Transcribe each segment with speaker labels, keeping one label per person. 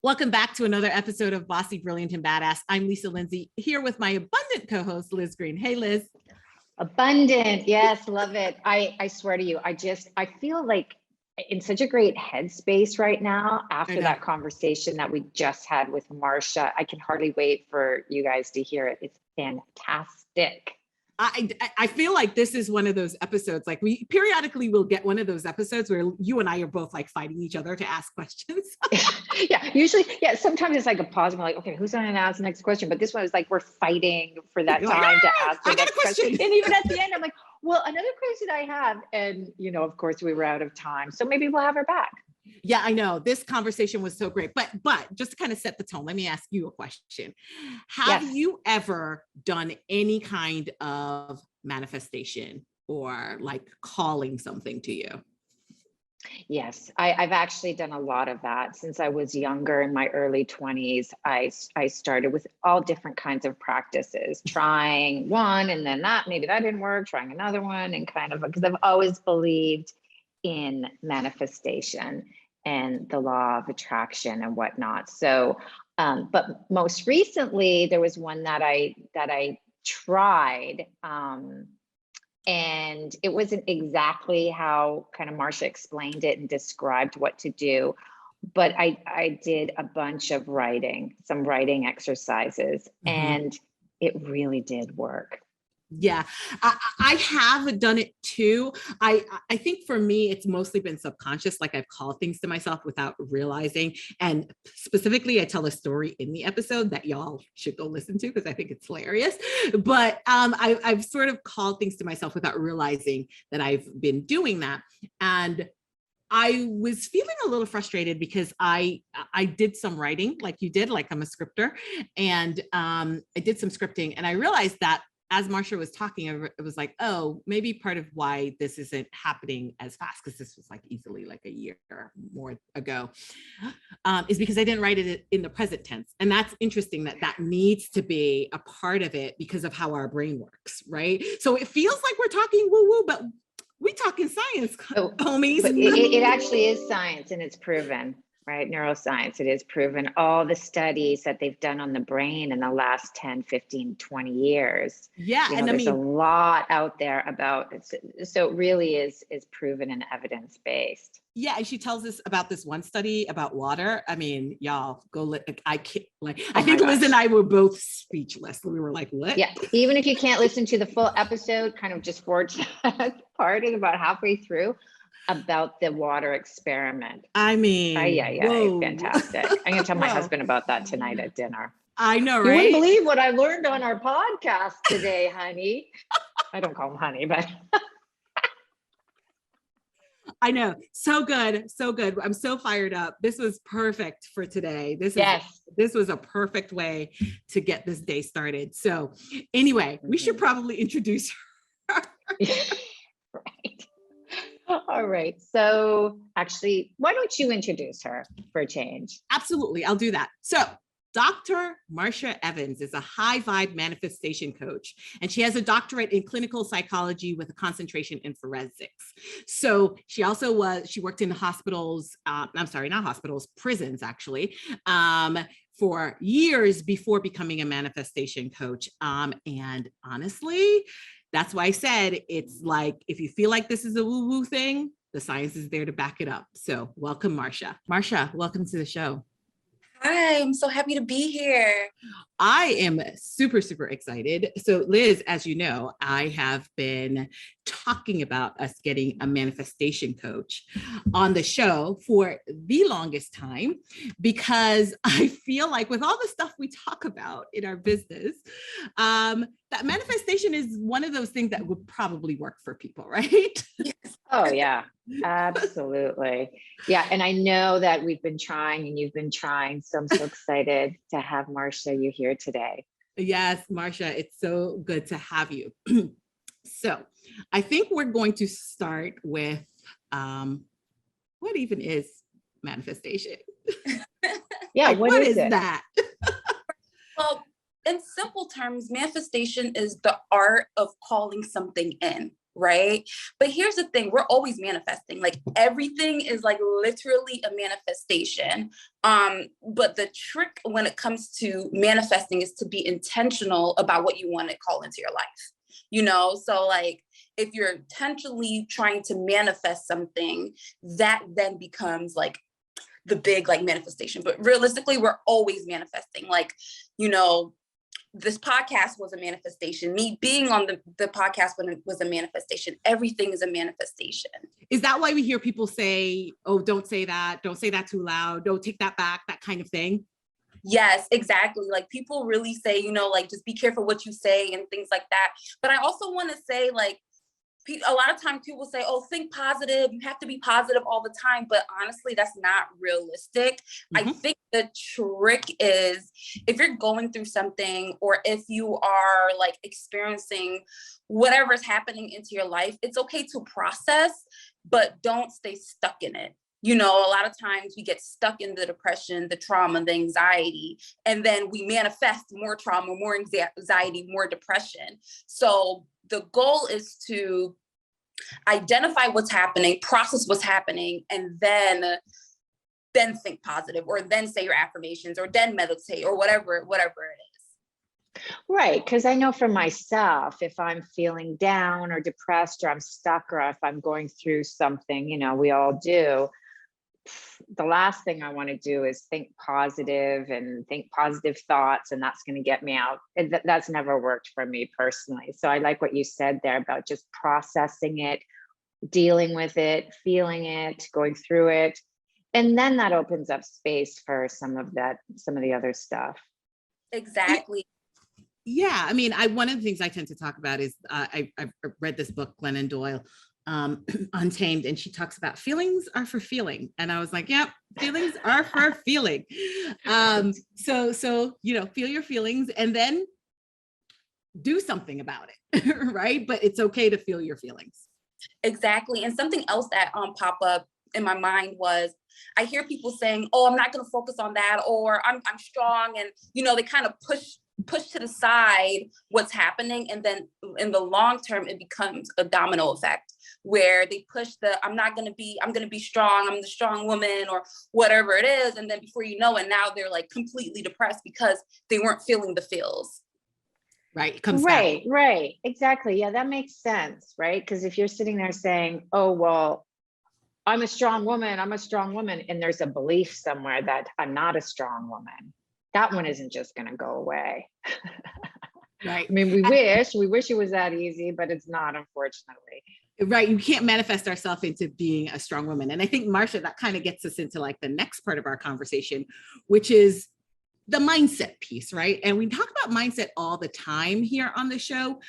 Speaker 1: Welcome back to another episode of Bossy, Brilliant, and Badass. I'm Lisa Lindsay, here with my abundant co-host, Liz Green. Hey, Liz.
Speaker 2: Abundant. Yes, love it. I swear to you, I feel like in such a great headspace right now after that conversation that we just had with Marsha. I can hardly wait for you guys to hear it. It's fantastic.
Speaker 1: I feel like this is one of those episodes, like we periodically will get one of those episodes where you and I are both like fighting each other to ask questions.
Speaker 2: Usually, sometimes it's like a pause. And we're like, okay, who's going to ask the next question? But this one is like, we're fighting for that time to ask the next question. And even at the end, I'm like, well, another question I have. And, of course we were out of time. So maybe we'll have her back.
Speaker 1: Yeah, I know this conversation was so great, but just to kind of set the tone, let me ask you a question. Have you ever done any kind of manifestation or like calling something to you?
Speaker 2: Yes, I've actually done a lot of that since I was younger. In my early 20s, I started with all different kinds of practices, trying one and then maybe that didn't work, trying another one, and kind of, because I've always believed in manifestation and the law of attraction and whatnot. So, but most recently there was one that I tried, and it wasn't exactly how kind of Marsha explained it and described what to do, but I did a bunch of some writing exercises, and it really did work.
Speaker 1: Yeah, I have done it too. I think for me, it's mostly been subconscious. Like I've called things to myself without realizing. And specifically, I tell a story in the episode that y'all should go listen to because I think it's hilarious. But I've sort of called things to myself without realizing that I've been doing that. And I was feeling a little frustrated because I did some writing like you did, like I'm a scripter. And I did some scripting, and I realized that as Marsha was talking, it was like, oh, maybe part of why this isn't happening as fast, because this was like easily like a year or more ago, is because I didn't write it in the present tense. And that's interesting that needs to be a part of it because of how our brain works, right? So it feels like we're talking woo-woo, but we talking science, homies.
Speaker 2: But it actually is science, and it's proven. Right? Neuroscience, it is proven. All the studies that they've done on the brain in the last 10, 15, 20 years.
Speaker 1: Yeah.
Speaker 2: And there's a lot out there about it. So it really is proven and evidence-based.
Speaker 1: Yeah. And she tells us about this one study about water. I mean, y'all go, I can't, I think Liz and I were both speechless. We were like, what?
Speaker 2: Yeah. Even if you can't listen to the full episode, kind of just forge that part is about halfway through. About the water experiment.
Speaker 1: I mean,
Speaker 2: fantastic. I'm gonna tell my husband about that tonight at dinner.
Speaker 1: I know, right?
Speaker 2: You wouldn't believe what I learned on our podcast today, honey. I don't call him honey, but
Speaker 1: I know. So good. So good. I'm so fired up. This was perfect for today. This was a perfect way to get this day started. So anyway, we should probably introduce her.
Speaker 2: Right. All right. So actually, why don't you introduce her for a change?
Speaker 1: Absolutely. I'll do that. So Dr. Marsha Evans is a high vibe manifestation coach, and she has a doctorate in clinical psychology with a concentration in forensics. So she worked in hospitals, prisons actually, for years before becoming a manifestation coach. And honestly, that's why I said it's like, if you feel like this is a woo-woo thing, the science is there to back it up. So welcome, Marsha. Marsha, welcome to the show.
Speaker 3: Hi, I'm so happy to be here.
Speaker 1: I am super, super excited. So Liz, as you know, I have been talking about us getting a manifestation coach on the show for the longest time, because I feel like with all the stuff we talk about in our business, that manifestation is one of those things that would probably work for people, right?
Speaker 2: Oh, yeah, absolutely. Yeah. And I know that we've been trying and you've been trying. So I'm so excited to have Marsha, you here today.
Speaker 1: Yes, Marsha, it's so good to have you. So I think we're going to start with what even is manifestation?
Speaker 2: Yeah, what is it?
Speaker 1: That?
Speaker 3: Well, in simple terms, manifestation is the art of calling something in. right? But here's the thing, we're always manifesting. Like everything is like literally a manifestation. But the trick when it comes to manifesting is to be intentional about what you want to call into your life. So like if you're intentionally trying to manifest something, that then becomes like the big like manifestation. But realistically, we're always manifesting. Like, this podcast was a manifestation. Me being on the podcast was a manifestation. Everything is a manifestation.
Speaker 1: Is that why we hear people say, oh, don't say that too loud, don't take that back, that kind of thing?
Speaker 3: Yes, exactly. Like people really say, like just be careful what you say and things like that. But I also want to say, like, a lot of times people say, oh, think positive. You have to be positive all the time. But honestly, that's not realistic. I think the trick is if you're going through something or if you are like experiencing whatever is happening into your life, it's okay to process, but don't stay stuck in it. A lot of times we get stuck in the depression, the trauma, the anxiety, and then we manifest more trauma, more anxiety, more depression. So the goal is to identify what's happening, process what's happening, and then think positive, or then say your affirmations, or then meditate, or whatever it is.
Speaker 2: Right. Because I know for myself, if I'm feeling down or depressed, or I'm stuck, or if I'm going through something, we all do, the last thing I want to do is think positive and think positive thoughts, and that's going to get me out. That's never worked for me personally. So I like what you said there about just processing it, dealing with it, feeling it, going through it. And then that opens up space for some of the other stuff.
Speaker 3: Exactly.
Speaker 1: Yeah. I mean, one of the things I tend to talk about is I've read this book, Glennon Doyle, Untamed, and she talks about feelings are for feeling. And I was like, yep, feelings are for feeling. So, feel your feelings and then do something about it, right? But it's okay to feel your feelings.
Speaker 3: Exactly. And something else that pop up in my mind was, I hear people saying, oh, I'm not going to focus on that, or I'm strong. And, they kind of push to the side what's happening. And then in the long term, it becomes a domino effect where they push I'm going to be strong. I'm the strong woman, or whatever it is. And then before you know it, now they're like completely depressed because they weren't feeling the feels.
Speaker 1: Right. It comes
Speaker 2: right,
Speaker 1: back.
Speaker 2: Right. Exactly. Yeah, that makes sense. Right. Because if you're sitting there saying, oh, well, I'm a strong woman, and there's a belief somewhere that I'm not a strong woman, that one isn't just going to go away.
Speaker 1: Right.
Speaker 2: I mean, we wish it was that easy, but it's not, unfortunately.
Speaker 1: Right. You can't manifest ourselves into being a strong woman. And I think, Marsha, that kind of gets us into like the next part of our conversation, which is the mindset piece, right? And we talk about mindset all the time here on the show,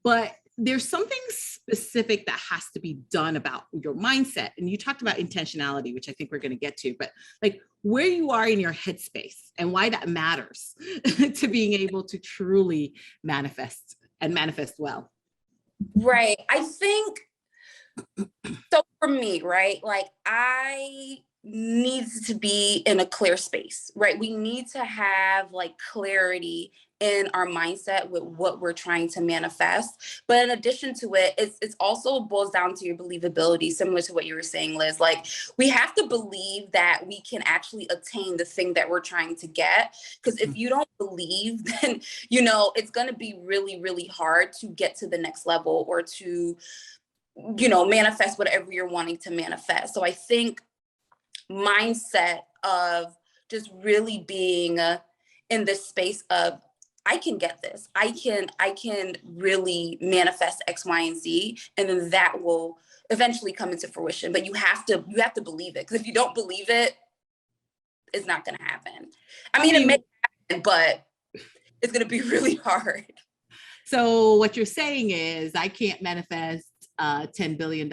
Speaker 1: but there's something specific that has to be done about your mindset. And you talked about intentionality, which I think we're going to get to, but like where you are in your headspace and why that matters to being able to truly manifest and manifest well.
Speaker 3: Right. I think, so for me, right, like I need to be in a clear space, right? We need to have like clarity in our mindset with what we're trying to manifest. But in addition to it, it's also boils down to your believability, similar to what you were saying, Liz. Like we have to believe that we can actually attain the thing that we're trying to get. Because if you don't believe, then, it's going to be really, really hard to get to the next level or to, manifest whatever you're wanting to manifest. So I think mindset of just really being in this space of, I can get this. I can really manifest X, Y, and Z, and then that will eventually come into fruition. But you have to believe it, because if you don't believe it, it's not going to happen. I mean, it may happen, but it's going to be really hard.
Speaker 1: So what you're saying is, I can't manifest $10 billion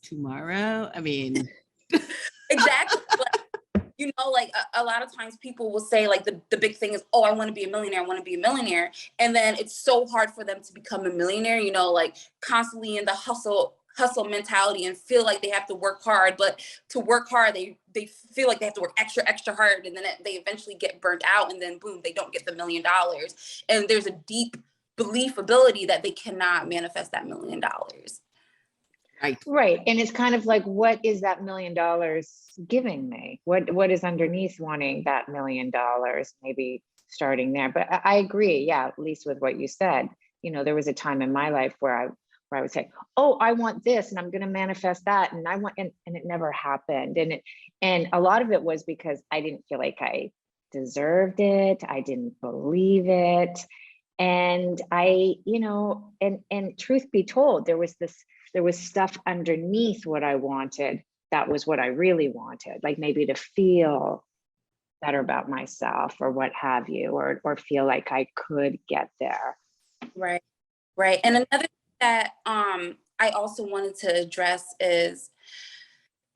Speaker 1: tomorrow. I mean,
Speaker 3: exactly. Like a lot of times people will say like the big thing is, oh, I want to be a millionaire. And then it's so hard for them to become a millionaire, like constantly in the hustle mentality and feel like they have to work hard. But to work hard, they feel like they have to work extra hard. And then they eventually get burnt out, and then boom, they don't get the $1 million. And there's a deep belief ability that they cannot manifest that $1 million.
Speaker 1: Right.
Speaker 2: Right. And it's kind of like, what is that $1 million giving me? What is underneath wanting that $1 million? Maybe starting there. But I agree. Yeah, at least with what you said. You know, there was a time in my life where I would say, oh, I want this and I'm going to manifest that. And I want, and it never happened. And a lot of it was because I didn't feel like I deserved it. I didn't believe it. And I, you know, and truth be told, there was stuff underneath what I wanted. That was what I really wanted, like maybe to feel better about myself or what have you, or feel like I could get there.
Speaker 3: Right. Right. And another thing that I also wanted to address is,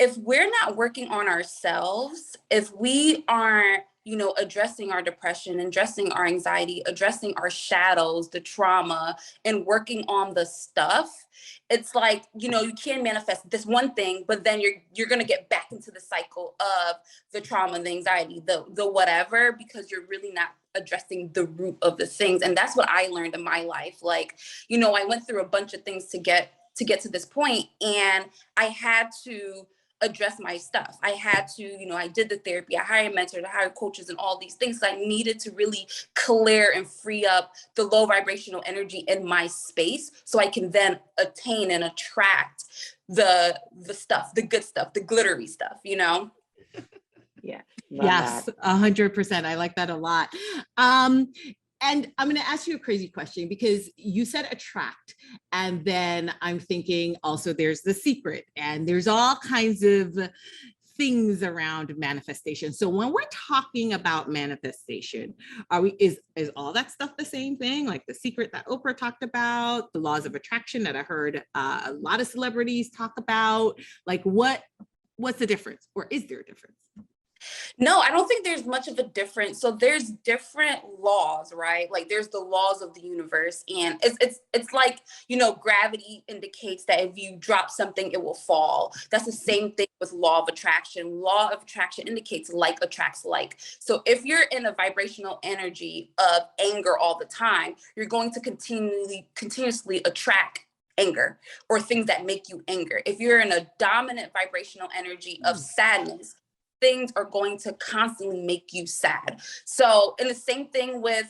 Speaker 3: if we're not working on ourselves, if we aren't, you know, addressing our depression, addressing our anxiety, addressing our shadows, the trauma, and working on the stuff, it's like, you know, you can manifest this one thing, but then you're gonna get back into the cycle of the trauma, the anxiety, the whatever, because you're really not addressing the root of the things. And that's what I learned in my life. Like, you know, I went through a bunch of things to get to this point, and I had to address my stuff. I had to, you know, I did the therapy, I hired mentors, I hired coaches and all these things. I needed to really clear and free up the low vibrational energy in my space so I can then attain and attract the stuff, the good stuff, the glittery stuff, you know?
Speaker 2: Yeah.
Speaker 1: Yes, 100%. I like that a lot. And I'm going to ask you a crazy question, because you said attract, and then I'm thinking also there's the secret, and there's all kinds of things around manifestation. So when we're talking about manifestation, is all that stuff the same thing? Like the secret that Oprah talked about, the laws of attraction that I heard a lot of celebrities talk about, like what's the difference, or is there a difference?
Speaker 3: No, I don't think there's much of a difference. So there's different laws, right? Like there's the laws of the universe, and it's like, you know, gravity indicates that if you drop something, it will fall. That's the same thing with law of attraction. Law of attraction indicates like attracts like. So if you're in a vibrational energy of anger all the time, you're going to continuously attract anger or things that make you anger. If you're in a dominant vibrational energy of sadness, things are going to constantly make you sad. So, and the same thing with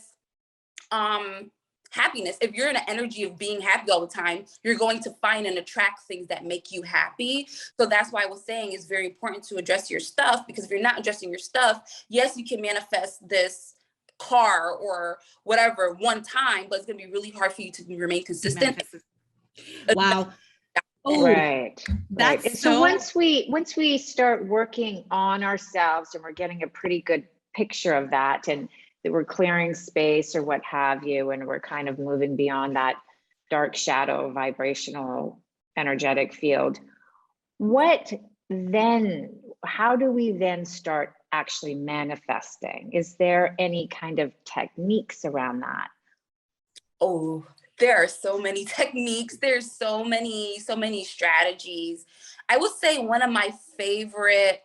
Speaker 3: happiness. If you're in an energy of being happy all the time, you're going to find and attract things that make you happy. So that's why I was saying it's very important to address your stuff, because if you're not addressing your stuff, yes, you can manifest this car or whatever one time, but it's going to be really hard for you to remain consistent.
Speaker 1: Wow. Oh,
Speaker 2: right.
Speaker 1: That's
Speaker 2: And so once we start working on ourselves and we're getting a pretty good picture of that, and that we're clearing space or what have you, and we're kind of moving beyond that dark shadow vibrational energetic field, what then, how do we then start actually manifesting? Is there any kind of techniques around that?
Speaker 3: Oh, there are so many techniques. There's so many strategies. I would say one of my favorite,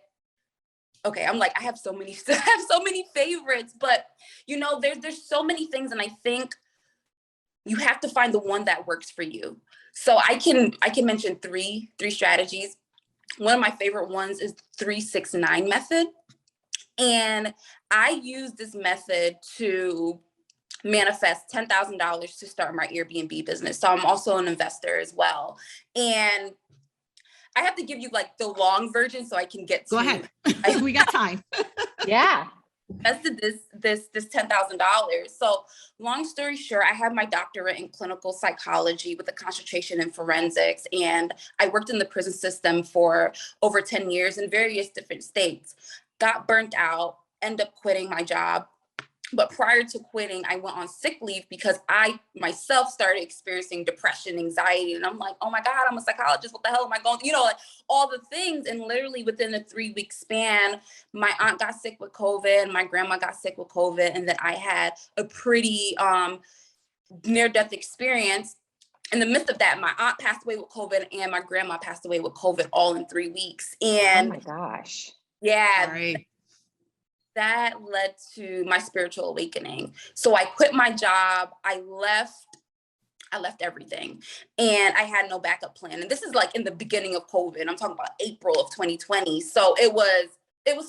Speaker 3: okay, I'm like, I have so many, I have so many favorites, but you know, there's so many things, and I think you have to find the one that works for you. So I can mention three strategies. One of my favorite ones is 3-6-9 method. And I use this method to manifest $10,000 to start my Airbnb business. So I'm also an investor as well. And I have to give you like the long version so I can get to.
Speaker 1: Go ahead. We got time.
Speaker 2: Yeah.
Speaker 3: Invested this $10,000. So long story short, I have my doctorate in clinical psychology with a concentration in forensics. And I worked in the prison system for over 10 years in various different states. Got burnt out, ended up quitting my job. But prior to quitting, I went on sick leave because I myself started experiencing depression, anxiety. And I'm like, oh my God, I'm a psychologist. What the hell am I going through? You know, like all the things. And literally within a 3-week span, my aunt got sick with COVID, my grandma got sick with COVID. And then I had a pretty near-death experience. In the midst of that, my aunt passed away with COVID and my grandma passed away with COVID all in 3 weeks. And
Speaker 2: oh my gosh.
Speaker 3: Yeah.
Speaker 1: Sorry.
Speaker 3: That led to my spiritual awakening. So I quit my job. I left I left everything and I had no backup plan. And this is like in the beginning of COVID. I'm talking about April of 2020. So it was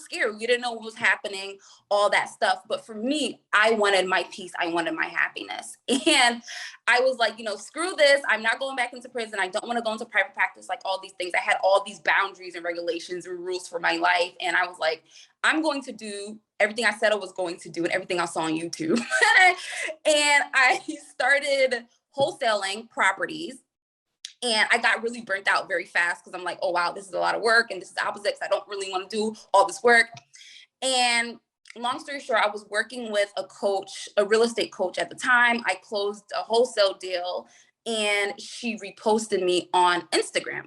Speaker 3: scary. We didn't know what was happening, all that stuff. But for me, I wanted my peace. I wanted my happiness. And I was like, screw this. I'm not going back into prison. I don't want to go into private practice, like all these things. I had all these boundaries and regulations and rules for my life. And I was like, I'm going to do everything I said I was going to do and everything I saw on YouTube. And I started wholesaling properties. And I got really burnt out very fast because I'm like, oh, wow, this is a lot of work. And this is opposite because I don't really want to do all this work. And long story short, I was working with a coach, a real estate coach at the time. I closed a wholesale deal and she reposted me on Instagram.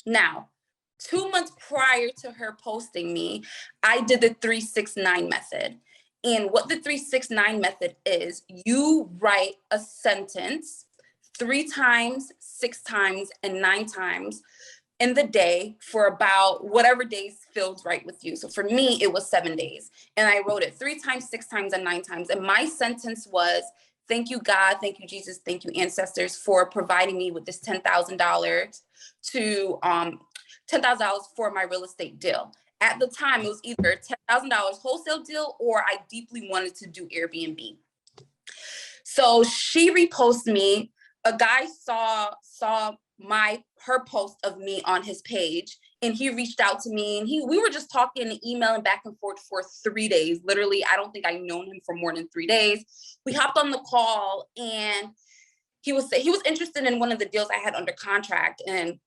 Speaker 3: Now, 2 months prior to her posting me, I did the 369 method. And what the 369 method is, you write a sentence 3 times, 6 times, and 9 times in the day for about whatever days feels right with you. So for me, it was 7 days. And I wrote it 3 times, 6 times, and 9 times. And my sentence was, thank you, God, thank you, Jesus, thank you, ancestors, for providing me with this $10,000 to $10,000 for my real estate deal. At the time, it was either $10,000 wholesale deal or I deeply wanted to do Airbnb. So she reposted me. A guy saw her post of me on his page, and he reached out to me, and we were just talking and emailing back and forth for 3 days. Literally, I don't think I've known him for more than 3 days. We hopped on the call, and he was interested in one of the deals I had under contract, and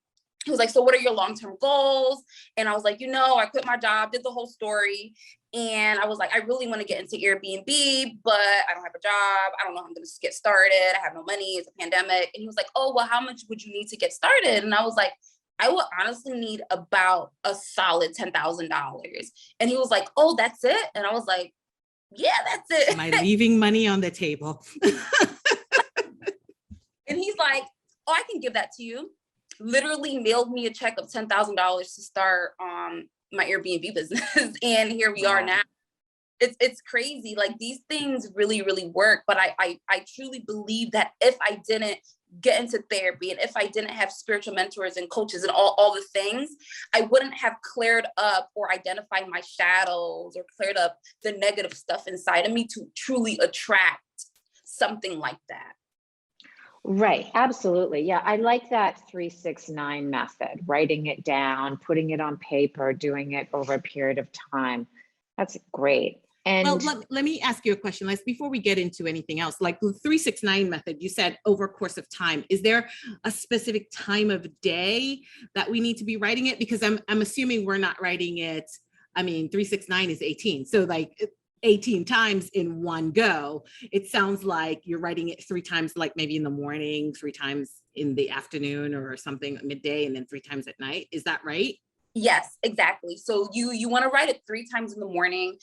Speaker 3: he was like, so what are your long-term goals? And I was like, I quit my job, did the whole story. And I was like, I really want to get into Airbnb, but I don't have a job. I don't know how I'm going to get started. I have no money. It's a pandemic. And he was like, oh, well, how much would you need to get started? And I was like, I would honestly need about a solid $10,000. And he was like, oh, that's it? And I was like, yeah, that's it.
Speaker 1: Am I leaving money on the table?
Speaker 3: And he's like, oh, I can give that to you. Literally mailed me a check of $10,000 to start my Airbnb business. And here we are now. It's crazy. Like, these things really, really work. But I truly believe that if I didn't get into therapy and if I didn't have spiritual mentors and coaches and all the things, I wouldn't have cleared up or identified my shadows or cleared up the negative stuff inside of me to truly attract something like that.
Speaker 2: Right. Absolutely. Yeah. I like that 369 method, writing it down, putting it on paper, doing it over a period of time. That's great. And
Speaker 1: well, let me ask you a question, Les, before we get into anything else. Like the 369 method, you said over a course of time. Is there a specific time of day that we need to be writing it? Because I'm assuming we're not writing it. I mean, 369 is 18. So like 18 times in one go. It sounds like you're writing it 3 times, like maybe in the morning, 3 times in the afternoon or something midday, and then 3 times at night. Is that right?
Speaker 3: Yes, exactly. So you want to write it 3 times in the morning.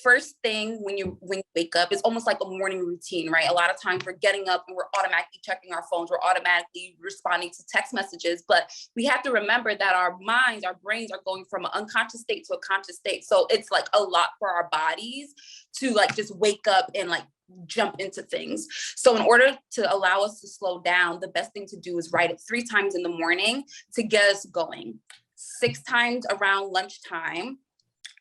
Speaker 3: First thing when you wake up, it's almost like a morning routine, right? A lot of times we're getting up and we're automatically checking our phones, we're automatically responding to text messages, but we have to remember that our minds, our brains are going from an unconscious state to a conscious state. So it's like a lot for our bodies to like just wake up and like jump into things. So in order to allow us to slow down, the best thing to do is write it 3 times in the morning to get us going. 6 times around lunchtime,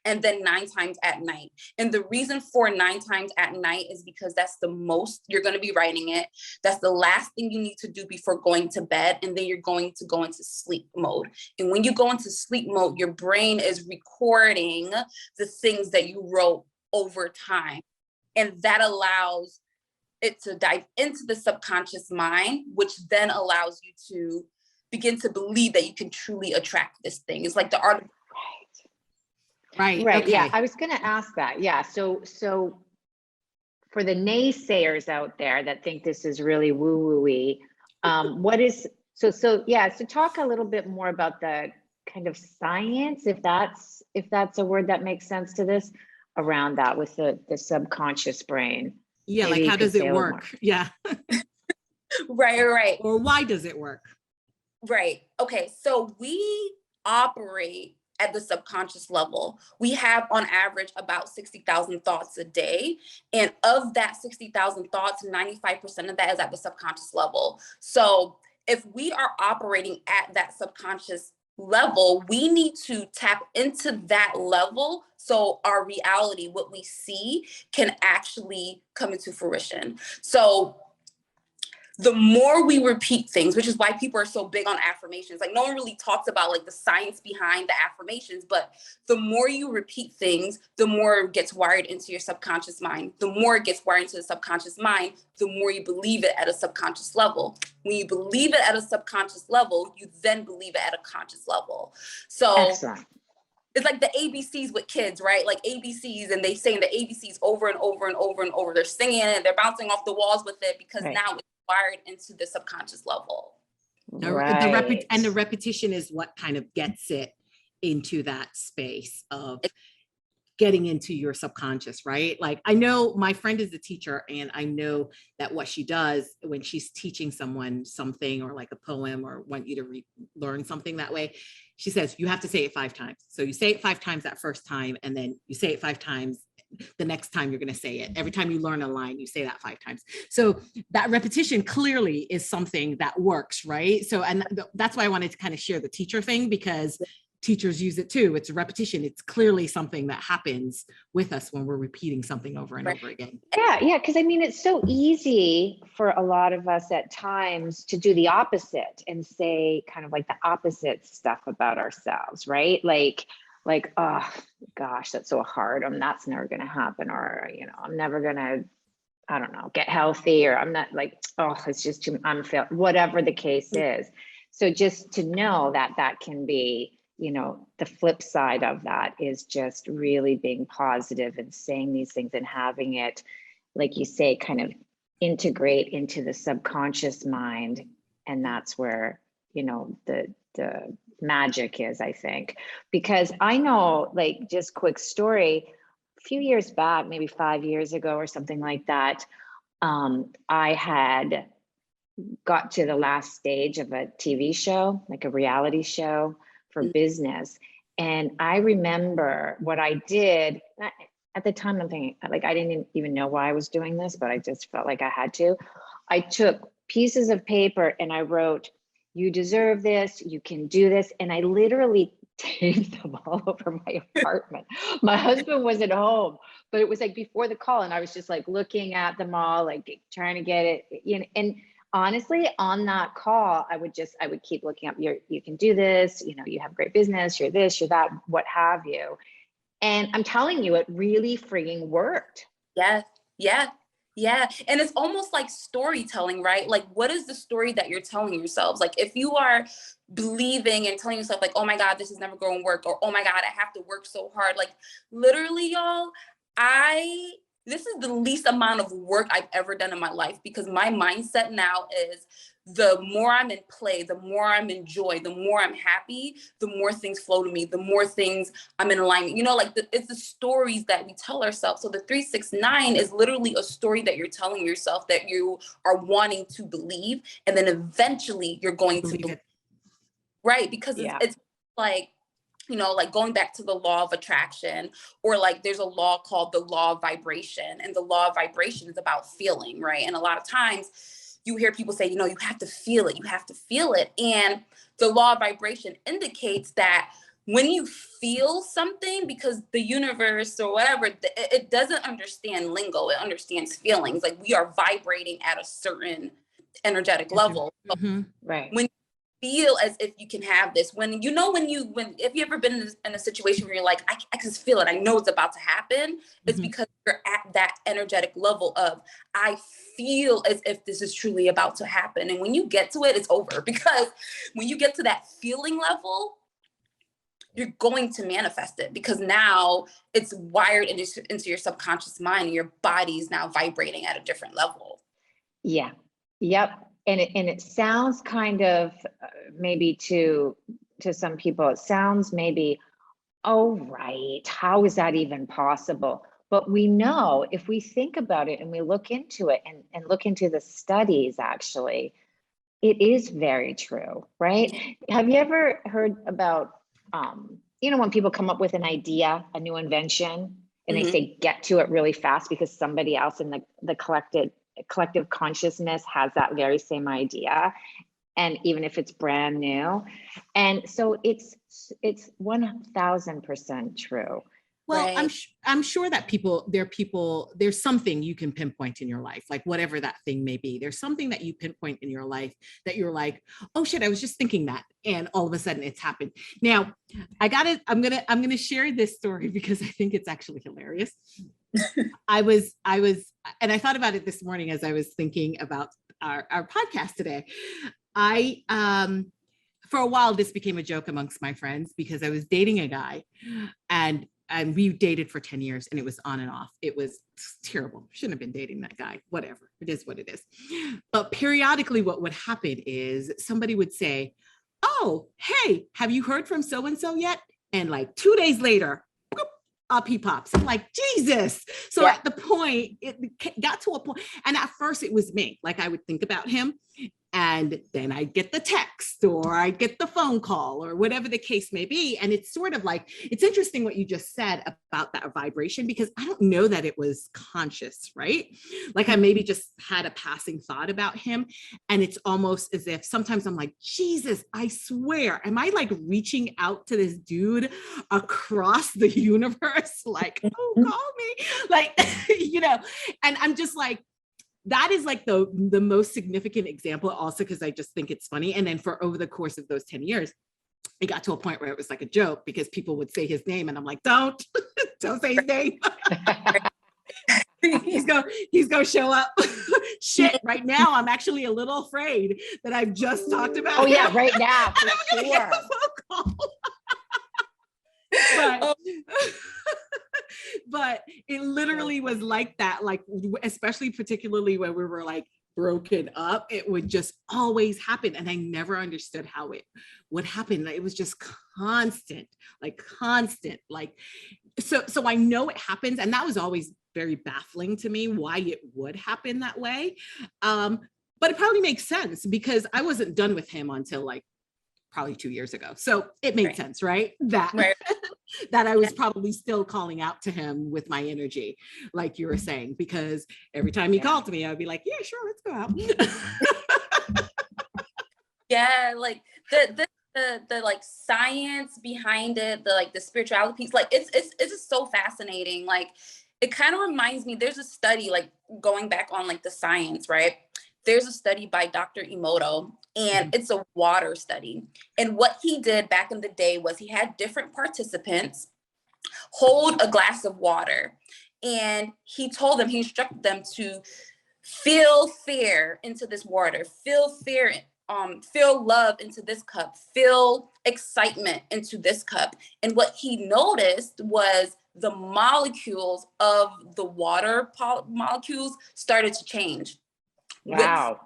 Speaker 3: and then 9 times at night. And the reason for 9 times at night is because that's the most you're going to be writing it. That's the last thing you need to do before going to bed. And then you're going to go into sleep mode. And when you go into sleep mode, your brain is recording the things that you wrote over time. And that allows it to dive into the subconscious mind, which then allows you to begin to believe that you can truly attract this thing. It's like the art of
Speaker 2: Right. Okay. Yeah. I was going to ask that. Yeah. So for the naysayers out there that think this is really woo-woo-y, what is, so talk a little bit more about the kind of science, if that's a word that makes sense to this, around that with the subconscious brain.
Speaker 1: Yeah. Maybe like how does it work? Yeah.
Speaker 3: Right.
Speaker 1: Or why does it work?
Speaker 3: Right. Okay. So we operate at the subconscious level. We have on average about 60,000 thoughts a day. And of that 60,000 thoughts, 95% of that is at the subconscious level. So if we are operating at that subconscious level, we need to tap into that level so our reality, what we see, can actually come into fruition. So the more we repeat things, which is why people are so big on affirmations, like no one really talks about like the science behind the affirmations, but the more you repeat things, the more it gets wired into your subconscious mind. The more it gets wired into the subconscious mind, the more you believe it at a subconscious level. When you believe it at a subconscious level, you then believe it at a conscious level. So
Speaker 2: Excellent.
Speaker 3: It's like the ABCs with kids, right? Like ABCs, and they saying the ABCs over and over and over and over. They're singing it, they're bouncing off the walls with it because
Speaker 2: Right.
Speaker 3: now it's wired into the subconscious level.
Speaker 2: Right.
Speaker 1: The repetition is what kind of gets it into that space of getting into your subconscious, right? Like I know my friend is a teacher, and I know that what she does when she's teaching someone something or like a poem or want you to learn something that way, she says, you have to say it 5 times. So you say it 5 times that first time, and then you say it 5 times the next time you're going to say it. Every time you learn a line, you say that 5 times. So that repetition clearly is something that works, right? So, and that's why I wanted to kind of share the teacher thing, because teachers use it too. It's a repetition. It's clearly something that happens with us when we're repeating something over and over again.
Speaker 2: Yeah. Because I mean, it's so easy for a lot of us at times to do the opposite and say kind of like the opposite stuff about ourselves, right? Like, oh gosh, that's so hard. That's never going to happen. Or, I'm never going to, I don't know, get healthy, or I'm not like, oh, it's just too, I'm failed, whatever the case is. So just to know that that can be, the flip side of that is just really being positive and saying these things and having it, like you say, kind of integrate into the subconscious mind. And that's where, the magic is, I think, because I know, like, just quick story, a few years back, maybe 5 years ago or something like that, I had got to the last stage of a TV show, like a reality show for business. And I remember what I did at the time. I'm thinking, like, I didn't even know why I was doing this, but I just felt like I had to. I took pieces of paper and I wrote, you deserve this, you can do this. And I literally taped them all over my apartment. My husband wasn't home, but it was like before the call. And I was just like looking at them all, like trying to get it, and honestly, on that call, I would keep looking up, you can do this, you have great business, you're this, you're that, what have you. And I'm telling you, it really freaking worked.
Speaker 3: Yeah. And it's almost like storytelling, right? Like, what is the story that you're telling yourselves? Like, if you are believing and telling yourself like, oh my God, this is never going to work, or oh my God, I have to work so hard. Like, literally, y'all, this is the least amount of work I've ever done in my life, because my mindset now is the more I'm in play, the more I'm in joy, the more I'm happy, the more things flow to me, the more things I'm in alignment. It's the stories that we tell ourselves. So the 369 is literally a story that you're telling yourself that you are wanting to believe. And then eventually you're going to believe it. Right? Because it's like, like going back to the law of attraction, or like there's a law called the law of vibration, and the law of vibration is about feeling, right? And a lot of times you hear people say, you have to feel it, you have to feel it. And the law of vibration indicates that when you feel something, because the universe or whatever, it doesn't understand lingo, it understands feelings. Like, we are vibrating at a certain energetic level.
Speaker 2: Mm-hmm. Right.
Speaker 3: When feel as if you can have this, if you ever been in a situation where you're like, I can feel it, I know it's about to happen, it's because you're at that energetic level of, I feel as if this is truly about to happen. And when you get to it, it's over, because when you get to that feeling level, you're going to manifest it, because now it's wired into your subconscious mind, and your body is now vibrating at a different level.
Speaker 2: Yeah. Yep. And it sounds kind of maybe to some people, it sounds maybe, oh, right, how is that even possible? But we know, if we think about it and we look into it and look into the studies, actually, it is very true, right? Have you ever heard about, you know, when people come up with an idea, a new invention, and they
Speaker 3: Mhm.
Speaker 2: say get to it really fast because somebody else in the collective consciousness has that very same idea, and even if it's brand new. And so it's 1000% true.
Speaker 1: Well,
Speaker 3: Right.
Speaker 1: I'm sure that there's something you can pinpoint in your life, like whatever that thing may be. There's something that you pinpoint in your life that you're like, oh shit, I was just thinking that, and all of a sudden it's happened. Now, I'm gonna share this story because I think it's actually hilarious. I was, and I thought about it this morning as I was thinking about our podcast today. For a while, this became a joke amongst my friends because I was dating a guy, and we dated for 10 years and it was on and off. It was terrible. Shouldn't have been dating that guy. Whatever. It is what it is. But periodically what would happen is somebody would say, oh, hey, have you heard from so-and-so yet? And like 2 days later, up he pops. I'm like, Jesus. So at the point, it got to a point, and at first it was me. Like I would think about him, and then I'd get the text or I'd get the phone call or whatever the case may be. And it's sort of like, it's interesting what you just said about that vibration, because I don't know that it was conscious, right? Like I maybe just had a passing thought about him. And it's almost as if sometimes I'm like, Jesus, I swear, am I like reaching out to this dude across the universe? Like, oh, call me. Like, you know, and I'm just like, that is like the most significant example, also because I just think it's funny. And then for over the course of those 10 years, it got to a point where it was like a joke because people would say his name and I'm like, don't say his name. he's going to show up. Shit, right now I'm actually a little afraid that I've just talked about
Speaker 2: Oh
Speaker 1: him.
Speaker 2: yeah, right now, for
Speaker 1: I'm
Speaker 2: sure.
Speaker 1: But, but it literally was like that, like especially particularly when we were like broken up, it would just always happen, and I never understood how it would happen. It was just constant, like so I know it happens, and that was always very baffling to me why it would happen that way. But it probably makes sense because I wasn't done with him until like probably 2 years ago. So it made sense, right? That I was probably still calling out to him with my energy, like you were saying, because every time he called to me, I'd be like, yeah, sure, let's go out.
Speaker 3: Yeah, like the like science behind it, the spirituality piece, like it's just so fascinating. Like it kind of reminds me, there's a study, like going back on like the science, right? There's a study by Dr. Emoto, and it's a water study. And what he did back in the day was he had different participants hold a glass of water, and he instructed them to feel fear into this water, feel fear, feel love into this cup, feel excitement into this cup. And what he noticed was the molecules of the water molecules started to change.
Speaker 2: Wow.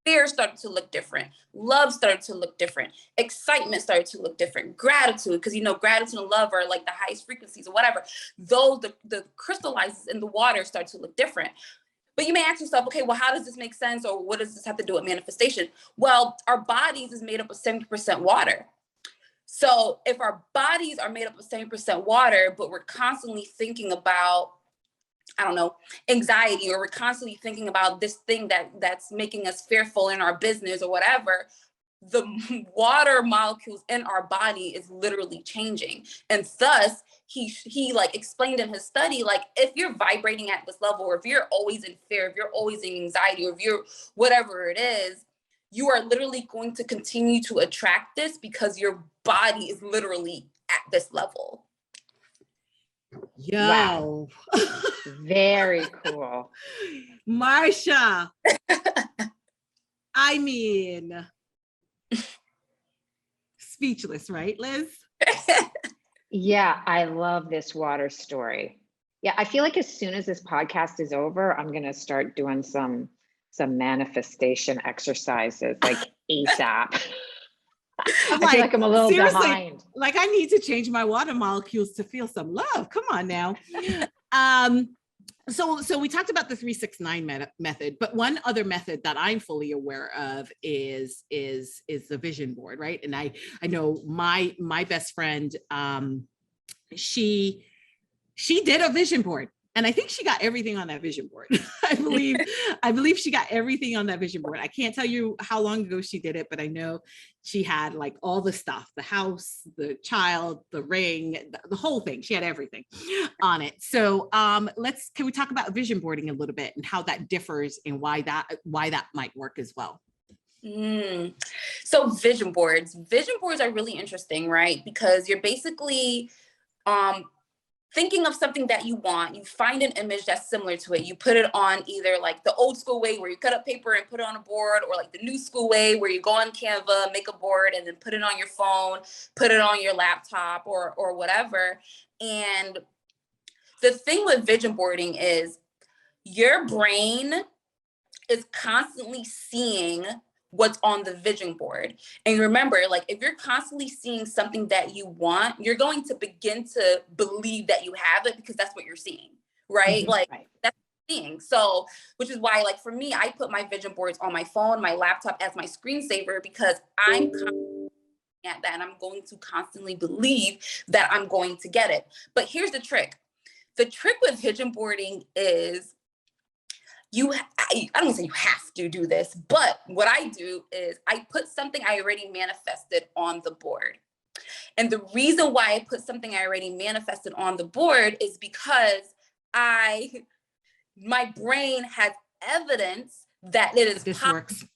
Speaker 3: Fear started to look different. Love started to look different. Excitement started to look different. Gratitude, because gratitude and love are like the highest frequencies or whatever. Those the crystallizes in the water start to look different. But you may ask yourself, okay, well, how does this make sense, or what does this have to do with manifestation? Well, our bodies is made up of 70% water. So if our bodies are made up of 70% water, but we're constantly thinking about, I don't know, anxiety, or we're constantly thinking about this thing that's making us fearful in our business or whatever, the water molecules in our body is literally changing. And thus he like explained in his study, like if you're vibrating at this level, or if you're always in fear, if you're always in anxiety, or if you're whatever it is, you are literally going to continue to attract this because your body is literally at this level.
Speaker 1: Yo.
Speaker 2: Wow. Very cool.
Speaker 1: Marsha. I mean, speechless, right, Liz?
Speaker 2: Yeah, I love this water story. Yeah, I feel like as soon as this podcast is over, I'm going to start doing some manifestation exercises, like ASAP. I feel like I'm a little behind.
Speaker 1: Like I need to change my water molecules to feel some love. Come on now. So we talked about the 369 method, but one other method that I'm fully aware of is the vision board, right? And I know my best friend, she did a vision board. And I think she got everything on that vision board. I believe she got everything on that vision board. I can't tell you how long ago she did it, but I know she had like all the stuff, the house, the child, the ring, the whole thing. She had everything on it. So can we talk about vision boarding a little bit and how that differs and why that might work as well?
Speaker 3: So vision boards are really interesting, right? Because you're basically thinking of something that you want, you find an image that's similar to it. You put it on either like the old school way where you cut up paper and put it on a board, or like the new school way where you go on Canva, make a board and then put it on your phone, put it on your laptop or whatever. And the thing with vision boarding is your brain is constantly seeing what's on the vision board. And remember, like if you're constantly seeing something that you want, you're going to begin to believe that you have it because that's what you're seeing, right? Like that's what you're seeing. So, which is why, like for me, I put my vision boards on my phone, my laptop as my screensaver, because I'm at that and I'm going to constantly believe that I'm going to get it. But here's the trick. The trick with vision boarding is I don't say you have to do this, but what I do is I put something I already manifested on the board. And the reason why I put something I already manifested on the board is because my brain has evidence that it is possible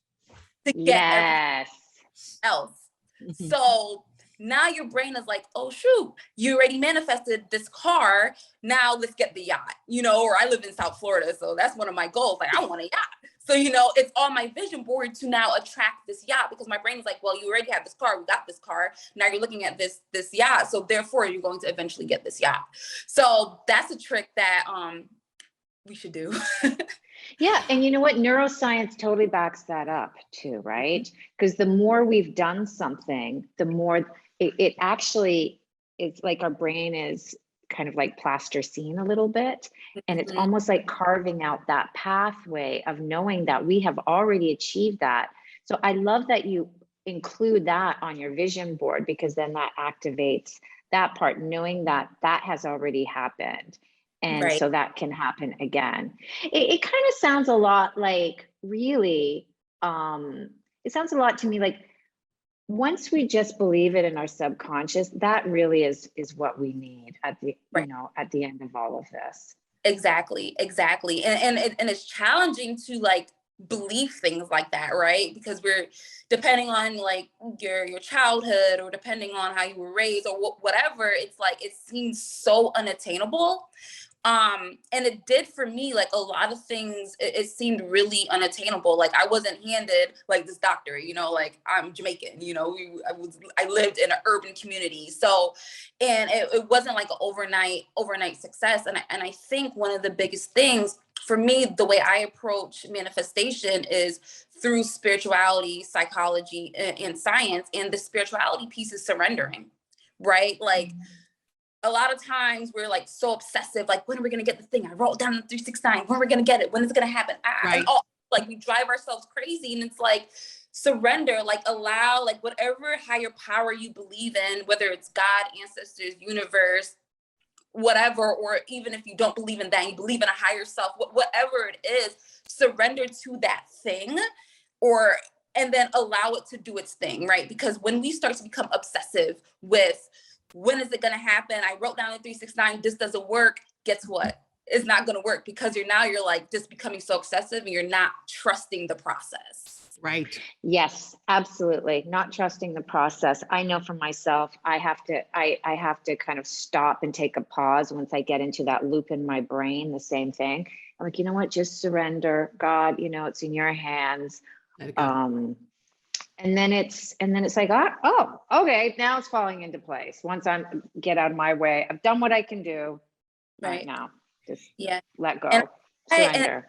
Speaker 3: to get everything else. Mm-hmm. So now your brain is like, oh, shoot, you already manifested this car. Now let's get the yacht, or I live in South Florida. So that's one of my goals. Like, I want a yacht. So, it's on my vision board to now attract this yacht because my brain is like, well, you already have this car. We got this car. Now you're looking at this yacht. So therefore, you're going to eventually get this yacht. So that's a trick that we should do.
Speaker 2: Yeah. And you know what? Neuroscience totally backs that up too, right? Because the more we've done something, the more it actually, it's like our brain is kind of like plasticine a little bit. And it's almost like carving out that pathway of knowing that we have already achieved that. So I love that you include that on your vision board, because then that activates that part, knowing that that has already happened. And so that can happen again. It kind of sounds a lot like, really, it sounds a lot to me like, once we just believe it in our subconscious, that really is what we need at the at the end of all of this.
Speaker 3: Exactly. And it's challenging to like believe things like that, right? Because we're depending on like your childhood, or depending on how you were raised, or whatever. It's like it seems so unattainable. And it did for me, like a lot of things, it seemed really unattainable. Like I wasn't handed like this doctorate, like I'm Jamaican, I lived in an urban community. So, and it wasn't like an overnight success. And I think one of the biggest things for me, the way I approach manifestation is through spirituality, psychology, and science. And the spirituality piece is surrendering, right? Like, a lot of times we're like so obsessive, like, when are we going to get the thing? I wrote down the 369. When are we going to get it? When is it going to happen? And like we drive ourselves crazy. And it's like, surrender, like allow, like whatever higher power you believe in, whether it's God, ancestors, universe, whatever, or even if you don't believe in that, you believe in a higher self, whatever it is, surrender to that thing, and then allow it to do its thing, right? Because when we start to become obsessive with, when is it going to happen? I wrote down the 369. This doesn't work. Guess what? It's not going to work, because you're like just becoming so obsessive and you're not trusting the process.
Speaker 1: Right.
Speaker 2: Yes, absolutely. Not trusting the process. I know for myself, I have to kind of stop and take a pause once I get into that loop in my brain, the same thing. I'm like, you know what? Just surrender. God, it's in your hands. And then it's like, oh, okay, now it's falling into place. Once I get out of my way, I've done what I can do right now. Just let go, surrender.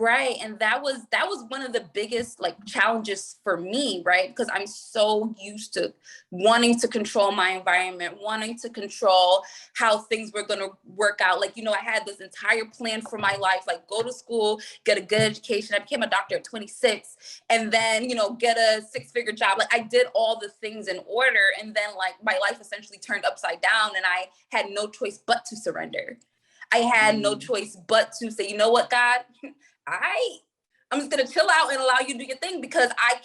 Speaker 3: Right. And that was one of the biggest like challenges for me, right? Because I'm so used to wanting to control my environment, wanting to control how things were going to work out. Like, you know, I had this entire plan for my life, like go to school, get a good education. I became a doctor at 26 and then, you know, get a 6-figure job. Like I did all the things in order. And then like my life essentially turned upside down and I had no choice but to surrender. I had no choice but to say, you know what, God, I'm just gonna chill out and allow you to do your thing because I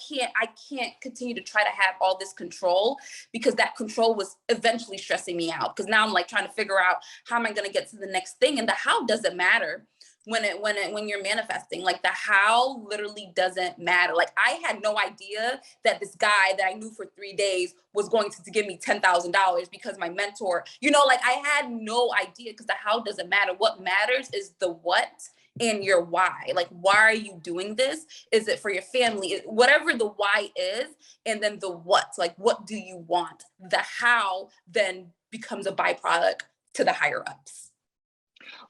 Speaker 3: can't continue to try to have all this control because that control was eventually stressing me out. Because now I'm like trying to figure out how am I gonna get to the next thing, and the how doesn't matter when you're manifesting. Like the how literally doesn't matter. Like I had no idea that this guy that I knew for 3 days was going to give me $10,000 because my mentor, you know, like I had no idea because the how doesn't matter. What matters is the what and your why. Like, why are you doing this? Is it for your family? Whatever the why is, and then the what, like, what do you want? The how then becomes a byproduct to the higher ups.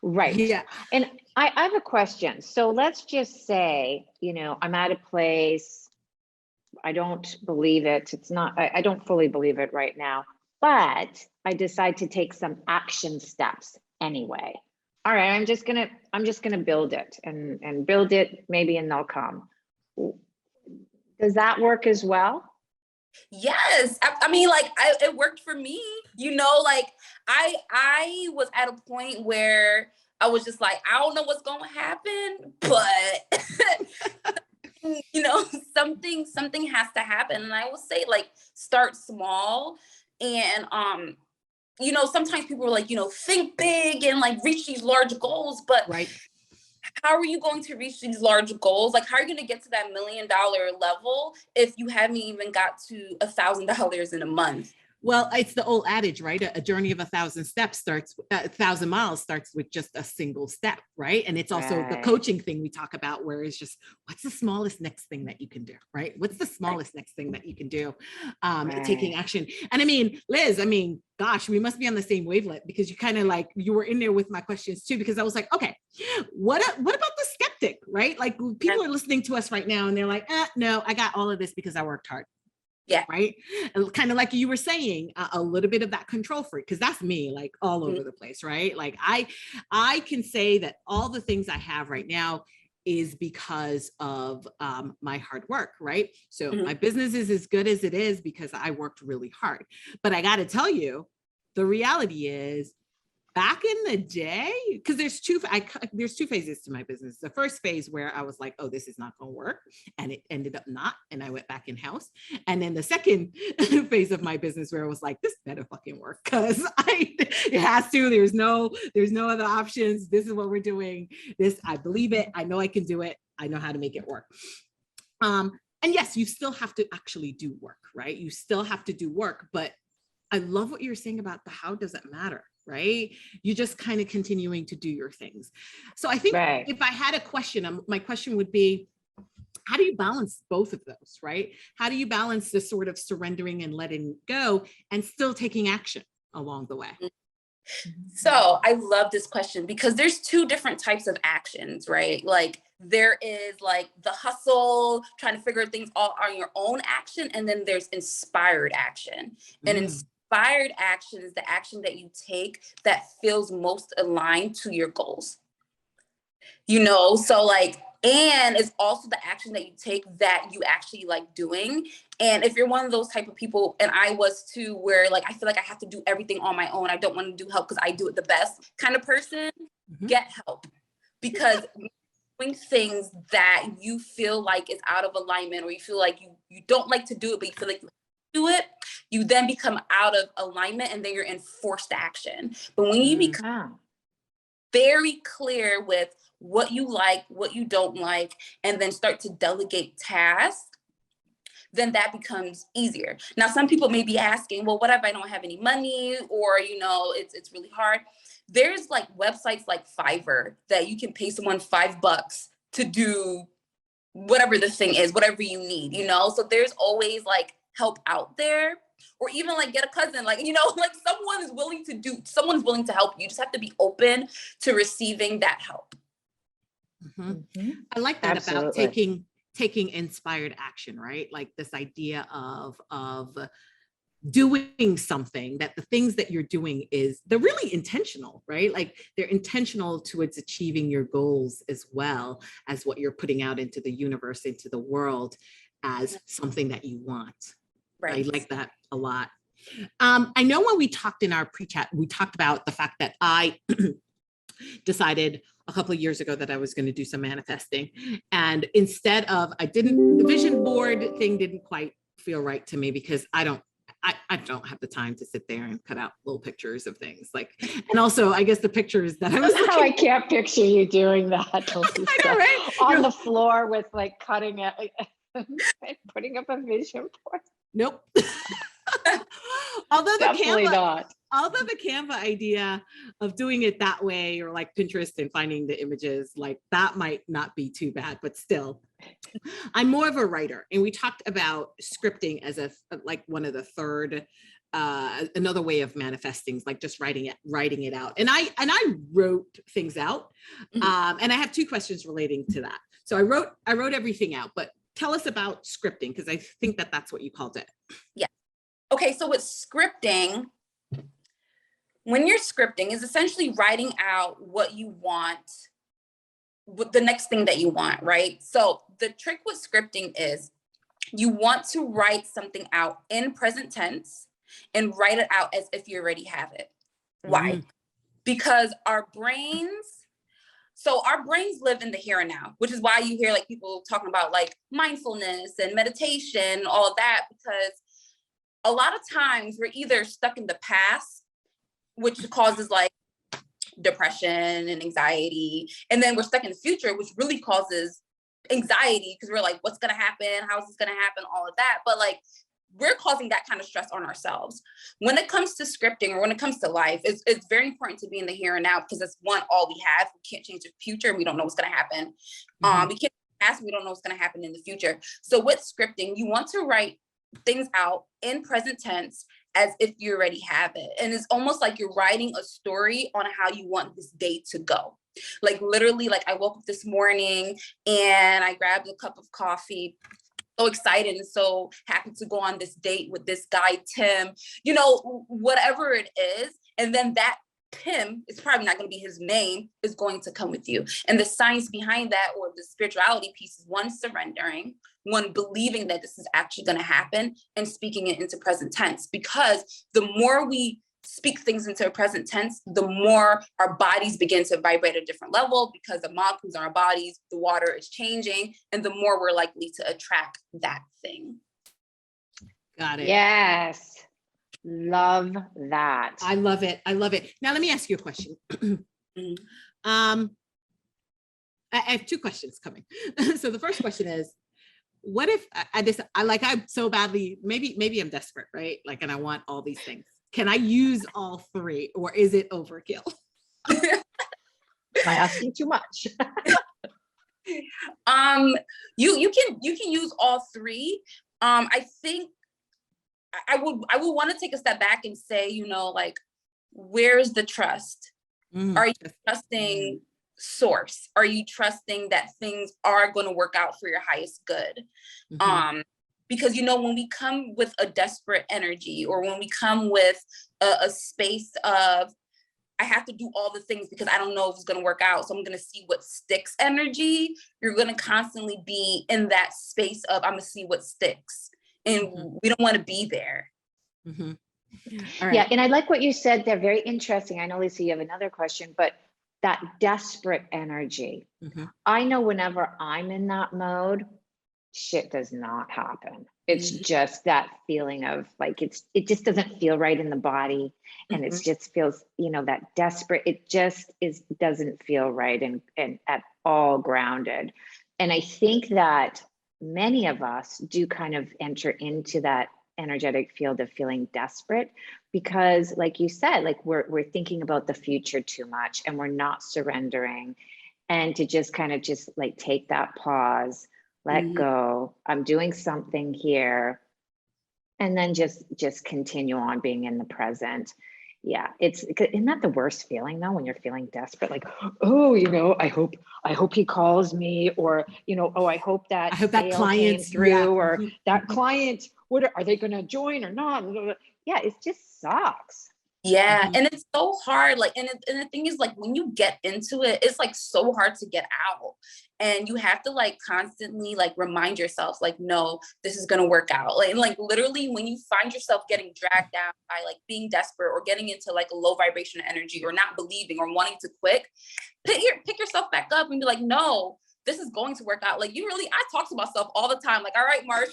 Speaker 2: Right.
Speaker 1: Yeah.
Speaker 2: And I have a question. So let's just say, you know, I'm at a place, I don't believe it. It's not, I don't fully believe it right now, but I decide to take some action steps anyway. All right, I'm just gonna build it and build it maybe and they'll come. Does that work as well?
Speaker 3: Yes. I mean, like it worked for me, you know, like I was at a point where I was just like, I don't know what's going to happen, but you know, something has to happen. And I will say like, start small and, you know, sometimes people are like, you know, think big and like reach these large goals, but
Speaker 1: Right.
Speaker 3: how are you going to reach these large goals? Like, how are you going to get to that $1 million level if you haven't even got to $1,000 in a month?
Speaker 1: Well, it's the old adage, right? A journey of 1,000 steps starts, 1,000 miles starts with just a single step, right? And it's also the coaching thing we talk about, where it's just, what's the smallest next thing that you can do, right? What's the smallest next thing that you can do? Taking action. And I mean, Liz, I mean, gosh, we must be on the same wavelength because you kind of like, you were in there with my questions too, because I was like, okay, what about the skeptic, right? Like people are listening to us right now and they're like, no, I got all of this because I worked hard.
Speaker 3: Yeah.
Speaker 1: Right. Kind of like you were saying, a little bit of that control freak, because that's me, like all over the place. Right. Like I can say that all the things I have right now is because of my hard work. Right. So my business is as good as it is because I worked really hard. But I got to tell you, the reality is, back in the day, because there's two phases to my business. The first phase where I was like, oh, this is not going to work. And it ended up not. And I went back in house. And then the second phase of my business where I was like, this better fucking work because it has to. There's no other options. This is what we're doing. This, I believe it. I know I can do it. I know how to make it work. And yes, you still have to actually do work, right? You still have to do work. But I love what you're saying about the how doesn't matter. Right? You're just kind of continuing to do your things. So I think if I had a question, my question would be, how do you balance both of those, right? How do you balance this sort of surrendering and letting go and still taking action along the way?
Speaker 3: So I love this question because there's two different types of actions, right? Like there is like the hustle, trying to figure things all on your own action. And then there's inspired action. And inspired action is the action that you take that feels most aligned to your goals. You know, so like, and it's also the action that you take that you actually like doing. And if you're one of those type of people, and I was too, where like, I feel like I have to do everything on my own. I don't want to do help because I do it the best kind of person, get help. Because doing things that you feel like is out of alignment, or you feel like you don't like to do it, but you feel like you do it, you then become out of alignment and then you're in forced action. But when you become very clear with what you like, what you don't like, and then start to delegate tasks, then that becomes easier. Now, some people may be asking, well, what if I don't have any money, or, you know, it's really hard. There's like websites like Fiverr that you can pay someone $5 to do whatever the thing is, whatever you need, you know? So there's always like help out there, or even like get a cousin, like, you know, like someone's willing to help you. You just have to be open to receiving that help.
Speaker 1: Mhm.
Speaker 2: Mhm.
Speaker 1: I like that about
Speaker 2: Absolutely.
Speaker 1: taking inspired action, right? Like this idea of doing something, that the things that you're doing they're really intentional, right? Like they're intentional towards achieving your goals as well as what you're putting out into the universe, into the world as something that you want. I
Speaker 3: Right.
Speaker 1: like that a lot. I know when we talked in our pre-chat, we talked about the fact that I decided a couple of years ago that I was going to do some manifesting. And instead of, the vision board thing didn't quite feel right to me because I don't have the time to sit there and cut out little pictures of things like, and also I guess the pictures that I was
Speaker 2: How I can't picture you doing that, Lisa,
Speaker 1: I know, right?
Speaker 2: on the floor with like cutting it and putting up a vision board.
Speaker 1: Nope. although
Speaker 2: Definitely not.
Speaker 1: the Canva idea of doing it that way, or like Pinterest and finding the images, like that might not be too bad, but still, I'm more of a writer. And we talked about scripting as like one of the third, another way of manifesting, like just writing it out. And I wrote things out. And I have two questions relating to that. So I wrote everything out, but tell us about scripting, because I think that's what you called it.
Speaker 3: Yeah. Okay, so with scripting, when you're scripting, is essentially writing out what you want, the next thing that you want, right? So the trick with scripting is you want to write something out in present tense and write it out as if you already have it. Why? Because our brains live in the here and now, which is why you hear like people talking about like mindfulness and meditation, all of that, because a lot of times we're either stuck in the past, which causes like depression and anxiety, and then we're stuck in the future, which really causes anxiety because we're like, what's going to happen? How is this going to happen? All of that. But like, we're causing that kind of stress on ourselves. When it comes to scripting or when it comes to life, it's very important to be in the here and now, because that's all we have. We can't change the future. And we don't know what's going to happen. We can't change the past. We don't know what's going to happen in the future. So with scripting, you want to write things out in present tense as if you already have it. And it's almost like you're writing a story on how you want this day to go. Like literally, like I woke up this morning and I grabbed a cup of coffee, so excited and so happy to go on this date with this guy, Tim, whatever it is. And then that Tim, it's probably not going to be his name, is going to come with you. And the science behind that, or the spirituality piece, is one, surrendering, one, believing that this is actually going to happen, and speaking it into present tense. Because the more we speak things into a present tense, the more our bodies begin to vibrate at a different level, because the molecules in our bodies, the water is changing, and the more we're likely to attract that thing.
Speaker 1: Got it.
Speaker 2: Yes. Love that.
Speaker 1: I love it. Now let me ask you a question. I have two questions coming. So the first question is, what if I'm so badly, maybe I'm desperate, right? Like, and I want all these things. Can I use all three, or is it overkill?
Speaker 2: Am I asking too much?
Speaker 3: You can use all three. I think I would want to take a step back and say, like, where's the trust? Are you trusting source? Are you trusting that things are going to work out for your highest good? Because, when we come with a desperate energy, or when we come with a space of, I have to do all the things because I don't know if it's going to work out, so I'm going to see what sticks energy, you're going to constantly be in that space of, I'm going to see what sticks. And we don't want to be there.
Speaker 1: All right.
Speaker 2: Yeah, and I like what you said. They're very interesting. I know, Lisa, you have another question, but that desperate energy. I know whenever I'm in that mode, shit does not happen. It's just that feeling of like, it just doesn't feel right in the body. And it just feels, that desperate, it just doesn't feel right and at all grounded. And I think that many of us do kind of enter into that energetic field of feeling desperate, because like you said, like we're thinking about the future too much, and we're not surrendering. And to just kind of just like take that pause, let go, I'm doing something here, and then just continue on being in the present. Yeah, isn't that the worst feeling though, when you're feeling desperate, like, oh, I hope he calls me, or, oh, I hope
Speaker 1: I
Speaker 2: that
Speaker 1: hope that
Speaker 2: sale came
Speaker 1: client's, yeah.
Speaker 2: through, or that client, are they going to join or not? Yeah, it just sucks.
Speaker 3: Yeah. And it's so hard. Like, and the thing is, like, when you get into it, it's like so hard to get out. And you have to like constantly like remind yourself, like, no, this is gonna work out. Like literally when you find yourself getting dragged down by like being desperate or getting into like a low vibration energy or not believing or wanting to quit, pick yourself back up and be like, no, this is going to work out. Like I talk to myself all the time, like, all right, Marsh,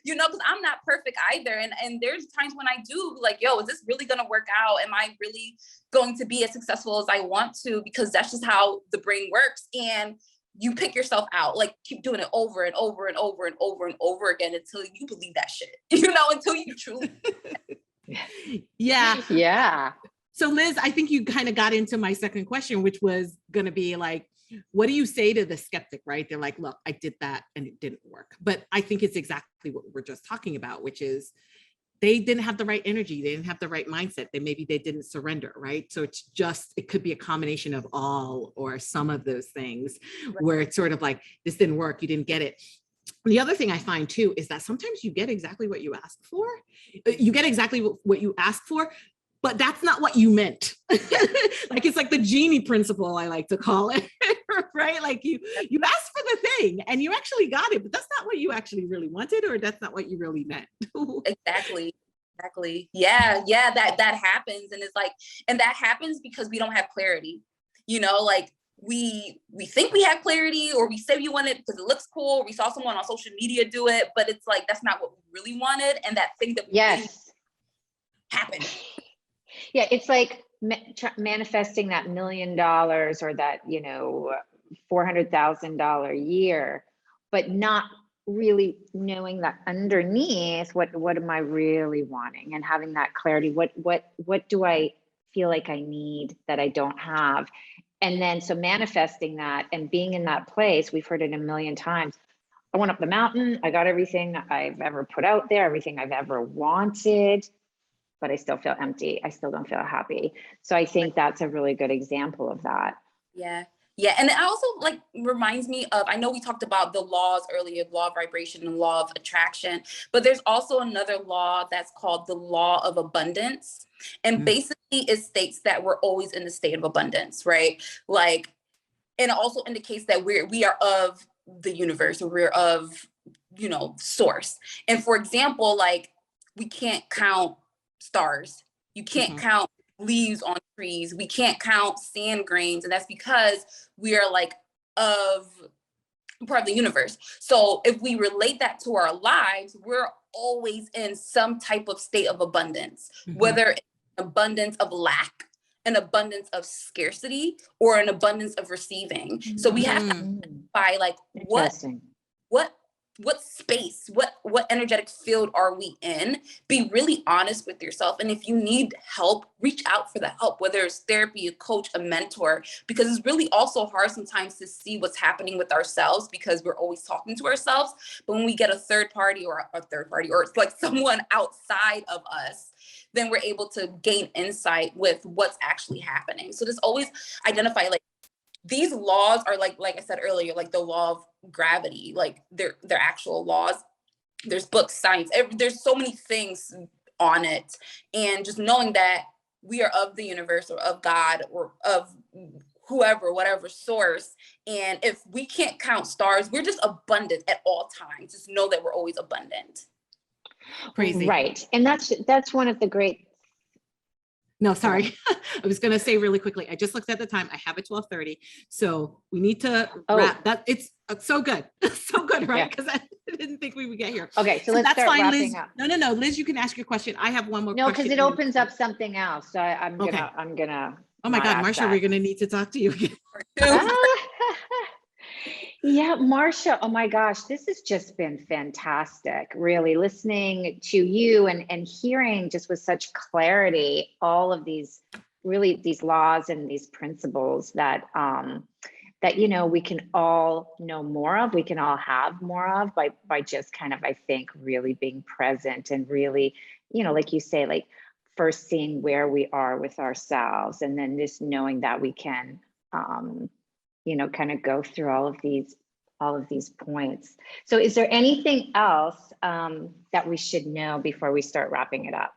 Speaker 3: because I'm not perfect either. And there's times when I do like, yo, is this really going to work out? Am I really going to be as successful as I want to? Because that's just how the brain works. And you pick yourself out, like keep doing it over and over and over and over and over again until you believe that shit, until you truly.
Speaker 1: Yeah.
Speaker 2: Yeah.
Speaker 1: So Liz, I think you kind of got into my second question, which was going to be like, what do you say to the skeptic, right? They're like, look, I did that and it didn't work. But I think it's exactly what we're just talking about, which is they didn't have the right energy. They didn't have the right mindset. Maybe they didn't surrender, right? So it could be a combination of all or some of those things, right, where it's sort of like, this didn't work, you didn't get it. The other thing I find too, is that sometimes you get exactly what you asked for. You get exactly what you asked for, but that's not what you meant. Like, it's like the genie principle, I like to call it, right? Like you asked for the thing and you actually got it, but that's not what you actually really wanted, or that's not what you really meant.
Speaker 3: Exactly. Yeah. That happens. And it's like, and that happens because we don't have clarity, like we think we have clarity, or we say we want it because it looks cool, or we saw someone on social media do it, but it's like, that's not what we really wanted. And that thing that we really happened.
Speaker 2: Yeah, it's like manifesting that $1 million or that, $400,000 year, but not really knowing that underneath, what am I really wanting, and having that clarity. What do I feel like I need that I don't have? And then so manifesting that and being in that place, we've heard it a million times. I went up the mountain, I got everything I've ever put out there, everything I've ever wanted, but I still feel empty. I still don't feel happy. So I think that's a really good example of that.
Speaker 3: Yeah. And it also like reminds me of, I know we talked about the laws earlier, law of vibration and law of attraction, but there's also another law that's called the law of abundance. And basically it states that we're always in the state of abundance, right? Like, and it also indicates that we are of the universe, or we're of, source. And for example, like, we can't count stars. You can't count leaves on trees. We can't count sand grains. And that's because we are like of part of the universe. So if we relate that to our lives, we're always in some type of state of abundance, whether it's an abundance of lack, an abundance of scarcity, or an abundance of receiving. So we have to identify like what space, what energetic field are we in? Be really honest with yourself. And if you need help, reach out for the help, whether it's therapy, a coach, a mentor, because it's really also hard sometimes to see what's happening with ourselves because we're always talking to ourselves. But when we get a third party, or it's like someone outside of us, then we're able to gain insight with what's actually happening. So just always identify, like, these laws are like I said earlier, like the law of gravity, like they're actual laws. There's books, science, there's so many things on it. And just knowing that we are of the universe, or of God, or of whoever, whatever source. And if we can't count stars, we're just abundant at all times. Just know that we're always abundant.
Speaker 1: Crazy.
Speaker 2: Right. And that's one of the great.
Speaker 1: No, sorry. I was going to say really quickly, I just looked at the time. I have it 12:30. So we need to wrap that. It's so good. So good, right? Because I didn't think we would get here.
Speaker 2: Okay. So let's start wrapping
Speaker 1: Liz.
Speaker 2: up.
Speaker 1: No. Liz, you can ask your question. I have one more question.
Speaker 2: No, because it opens up something else. So I'm gonna.
Speaker 1: Oh my God, Marsha, we're going to need to talk to you again.
Speaker 2: Yeah, Marsha, oh my gosh, this has just been fantastic, really, listening to you and hearing just with such clarity all of these laws and these principles that we can all know more of, we can all have more of by just kind of, I think, really being present and really, like you say, like first seeing where we are with ourselves, and then just knowing that we can, you know, kind of go through all of these points. So is there anything else that we should know before we start wrapping it up?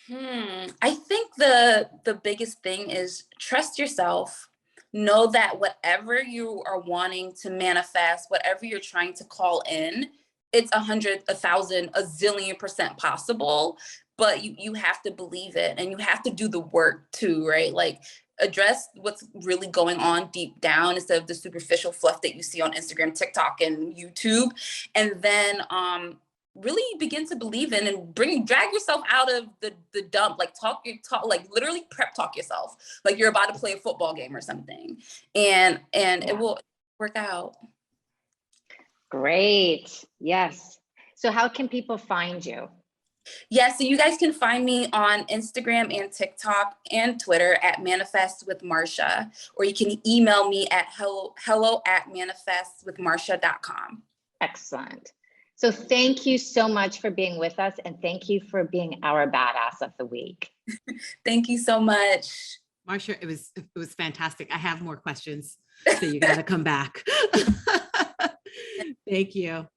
Speaker 3: I think the biggest thing is trust yourself. Know that whatever you are wanting to manifest, whatever you're trying to call in, it's 100, 1,000, a zillion % possible. But you have to believe it, and you have to do the work too, right? Like, address what's really going on deep down instead of the superficial fluff that you see on Instagram, TikTok, and YouTube. And then really begin to believe in and drag yourself out of the dump, like talk, like literally prep talk yourself like you're about to play a football game or something, and it will work out.
Speaker 2: Great. Yes. So how can people find you?
Speaker 3: Yeah, so you guys can find me on Instagram and TikTok and Twitter at Manifest with Marsha, or you can email me at hello@manifestwithmarsha.com.
Speaker 2: Excellent. So thank you so much for being with us, and thank you for being our badass of the week.
Speaker 3: Thank you so much.
Speaker 1: Marsha, it was fantastic. I have more questions, so you got to come back. Thank you.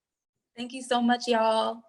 Speaker 3: Thank you so much, y'all.